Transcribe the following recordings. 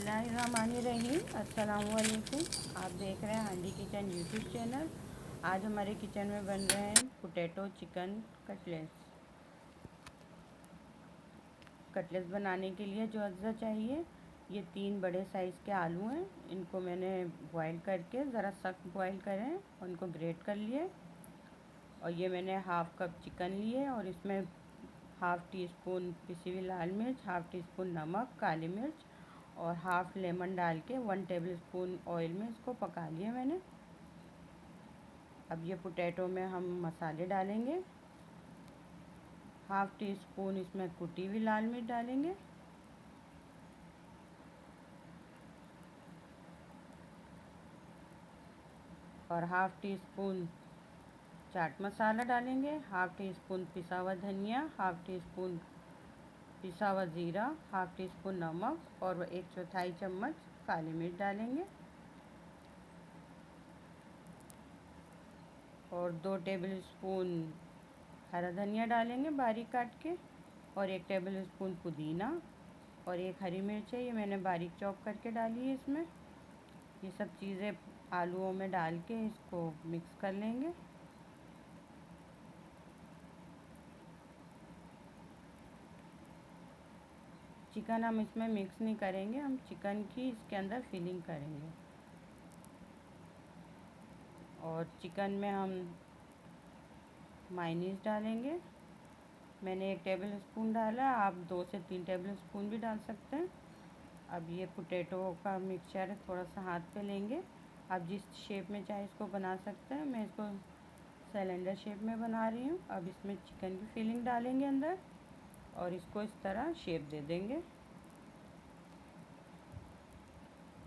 बिस्मिल्लाहिर्रहमानिर्रहीम। अस्सलामुअलैकुम। आप देख रहे हैं हांडी किचन यूट्यूब चैनल। आज हमारे किचन में बन रहे हैं पोटैटो चिकन कटलेट्स। कटलेट्स बनाने के लिए जो अज्जा चाहिए, ये 3 बड़े साइज़ के आलू हैं। इनको मैंने बॉईल करके ज़रा सख्त बॉईल करें और इनको ग्रेट कर लिए। और ये मैंने हाफ़ कप चिकन लिए और इसमें हाफ़ टी स्पून पिसी हुई लाल मिर्च, हाफ़ टी स्पून नमक, काली मिर्च और हाफ़ लेमन डाल के 1 टेबल स्पून ऑयल में इसको पका लिया मैंने। अब ये पोटैटो में हम मसाले डालेंगे। हाफ़ टी स्पून इसमें कुटी हुई लाल मिर्च डालेंगे। और half tea spoon chaat masala डालेंगे। हाफ़ टी स्पून पिसा हुआ धनिया, हाफ़ टी स्पून पिसा हुआ ज़ीरा, हाफ़ टी स्पून नमक और 1/4 चम्मच काली मिर्च डालेंगे। और 2 टेबल स्पून हरा धनिया डालेंगे बारीक काट के। और 1 टेबल स्पून पुदीना और 1 हरी मिर्च है, ये मैंने बारीक चॉप करके डाली है इसमें। ये सब चीज़ें आलूओं में डाल के इसको मिक्स कर लेंगे। चिकन हम इसमें मिक्स नहीं करेंगे, हम चिकन की इसके अंदर फिलिंग करेंगे। और चिकन में हम मायोनीज़ डालेंगे। मैंने 1 टेबल स्पून डाला, आप 2 से 3 टेबल स्पून भी डाल सकते हैं। अब ये पोटैटो का मिक्सचर है, थोड़ा सा हाथ पे लेंगे। आप जिस शेप में चाहे इसको बना सकते हैं। मैं इसको सिलेंडर शेप में बना रही हूँ। अब इसमें चिकन की फिलिंग डालेंगे अंदर और इसको इस तरह शेप दे देंगे।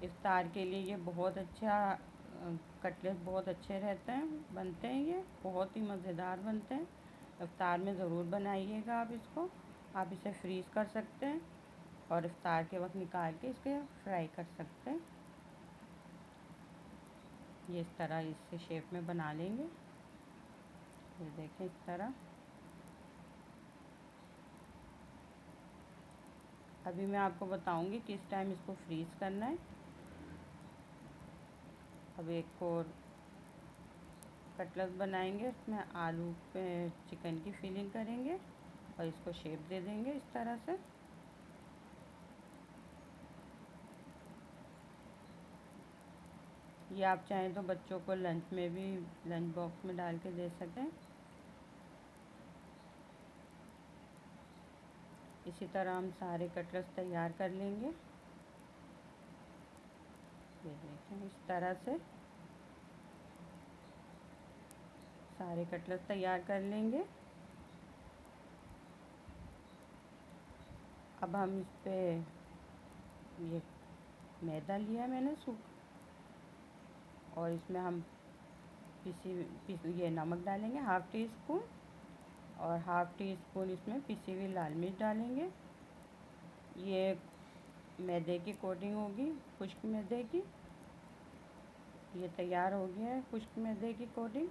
इफ्तार के लिए ये बहुत अच्छा कटलेट बहुत अच्छे रहते हैं, बनते हैं। ये बहुत ही मज़ेदार बनते हैं। इफ्तार में ज़रूर बनाइएगा आप इसको। आप इसे फ्रीज़ कर सकते हैं और इफ्तार के वक्त निकाल के इसके फ्राई कर सकते हैं। ये इस तरह इससे शेप में बना लेंगे। ये देखें इस तरह। अभी मैं आपको बताऊंगी किस टाइम इसको फ्रीज़ करना है। अब एक और कटलेट बनाएंगे, इसमें आलू पे चिकन की फिलिंग करेंगे और इसको शेप दे देंगे इस तरह से। ये आप चाहें तो बच्चों को लंच में भी लंच बॉक्स में डाल के दे सकें। इसी तरह हम सारे कटलेट्स तैयार कर लेंगे। ये देखें इस तरह से सारे कटलेट्स तैयार कर लेंगे। अब हम इस पे ये मैदा लिया है मैंने और इसमें हम ये नमक डालेंगे हाफ़ टी स्पून और हाफ़ टी स्पून इसमें पिसी हुई लाल मिर्च डालेंगे। ये मैदे की कोटिंग होगी, खुश्क मैदे की। ये तैयार हो गया है खुश्क मैदे की कोटिंग।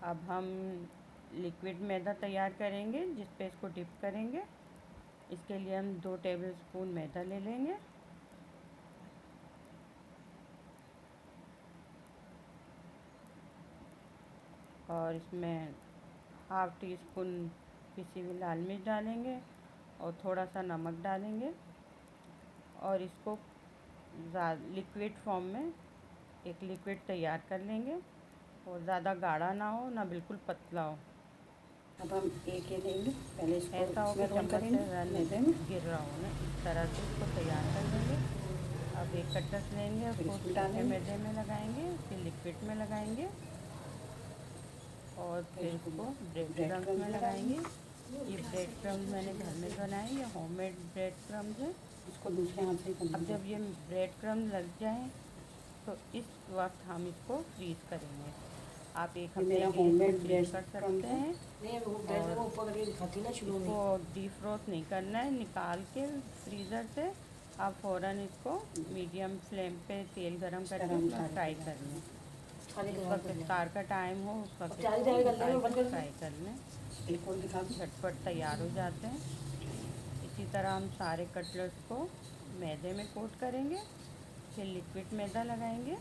अब हम लिक्विड मैदा तैयार करेंगे जिस पे इसको डिप करेंगे। इसके लिए हम 2 टेबल स्पून मैदा ले लेंगे। और इसमें हाफ़ टी स्पून पिसी हुई लाल मिर्च डालेंगे और थोड़ा सा नमक डालेंगे। और इसको लिक्विड फॉर्म में एक लिक्विड तैयार कर लेंगे। और ज़्यादा गाढ़ा ना हो ना बिल्कुल पतला हो। अब हम एक ये लेंगे, पहले इसको ऐसा हो कि चम्मच से गिर रहा हो ना, इस तरह से इसको तैयार कर लेंगे। अब एक कटलेट लेंगे, उसको सूखे मैदे में लगाएंगे, फिर लिक्विड में लगाएंगे और फिर इसको ब्रेड क्रम्स में लगाएंगे। ये ब्रेड क्रम्स मैंने घर में बनाए, ये होममेड ब्रेड क्रम्स हैं। इसको दूसरे हाथ से अब जब ये ब्रेड क्रम्स लग जाएं तो इस वक्त हम इसको फ्रीज़ करेंगे। आप एक हफ्ते के लिए इसको फ्रीज कर सकते हैं। और इसको डीफ्रोस्ट नहीं करना है, निकाल के फ्रीज़र से आप फ़ौरन इसको मीडियम फ्लेम पे तेल गरम करके उसमें फ्राई कर लें। जिस वक्त इफ्तार का टाइम हो उस वक्त इसको फ्राई कर लें। झटपट तैयार हो जाते हैं। इसी तरह हम सारे कटलेट्स को मैदे में कोट करेंगे, फिर लिक्विड मैदा लगाएंगे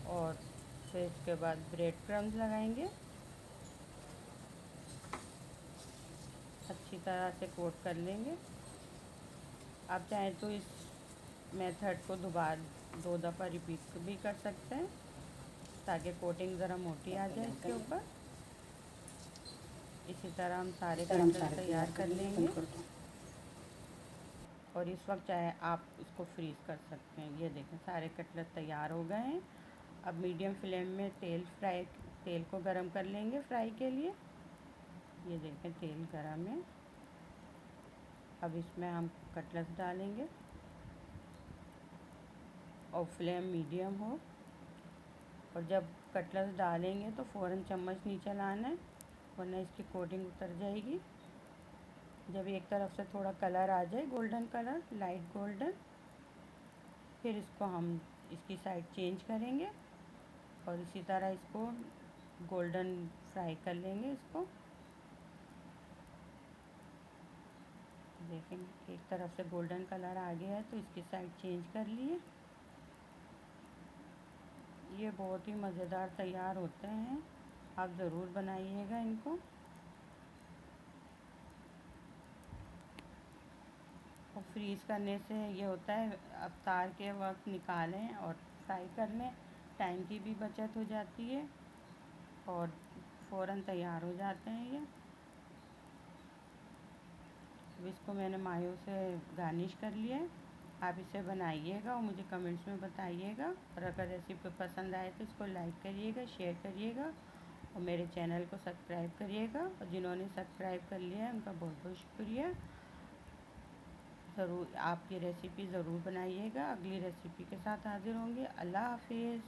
और फिर इसके बाद ब्रेड क्रम्स लगाएंगे। अच्छी तरह से कोट कर लेंगे। आप चाहें तो इस मेथड को दो दफ़ा रिपीट भी कर सकते हैं ताकि कोटिंग ज़रा मोटी आ जाए इसके ऊपर। इसी तरह हम सारे कटलेट तैयार कर लेंगे और इस वक्त चाहे आप इसको फ्रीज़ कर सकते हैं। ये देखें सारे कटलेट तैयार हो गए हैं। अब मीडियम फ्लेम में तेल को गरम कर लेंगे फ्राई के लिए। ये देखें तेल गरम है। अब इसमें हम कटलेट डालेंगे और फ्लेम मीडियम हो, और जब कटलेट डालेंगे तो फ़ौरन चम्मच नीचे लाना है वरना इसकी कोटिंग उतर जाएगी। जब एक तरफ से थोड़ा कलर आ जाए, गोल्डन कलर, लाइट गोल्डन, फिर इसको हम इसकी साइड चेंज करेंगे और इसी तरह इसको गोल्डन फ्राई कर लेंगे इसको। देखें एक तरफ से गोल्डन कलर आ गया है तो इसकी साइड चेंज कर लिए। ये बहुत ही मज़ेदार तैयार होते हैं, आप ज़रूर बनाइएगा इनको। और फ्रीज़ करने से ये होता है अफ्तार के वक्त निकालें और फ्राई कर लें, टाइम की भी बचत हो जाती है और फ़ौरन तैयार हो जाते हैं ये। अब इसको मैंने मायो से गार्निश कर लिया है। आप इसे बनाइएगा और मुझे कमेंट्स में बताइएगा, और अगर रेसिपी पसंद आए तो इसको लाइक करिएगा, शेयर करिएगा और मेरे चैनल को सब्सक्राइब करिएगा। और जिन्होंने सब्सक्राइब कर लिया है उनका बहुत बहुत शुक्रिया। ज़रूर आप ये रेसिपी ज़रूर बनाइएगा। अगली रेसिपी के साथ हाज़िर होंगे। अल्लाह हाफिज़।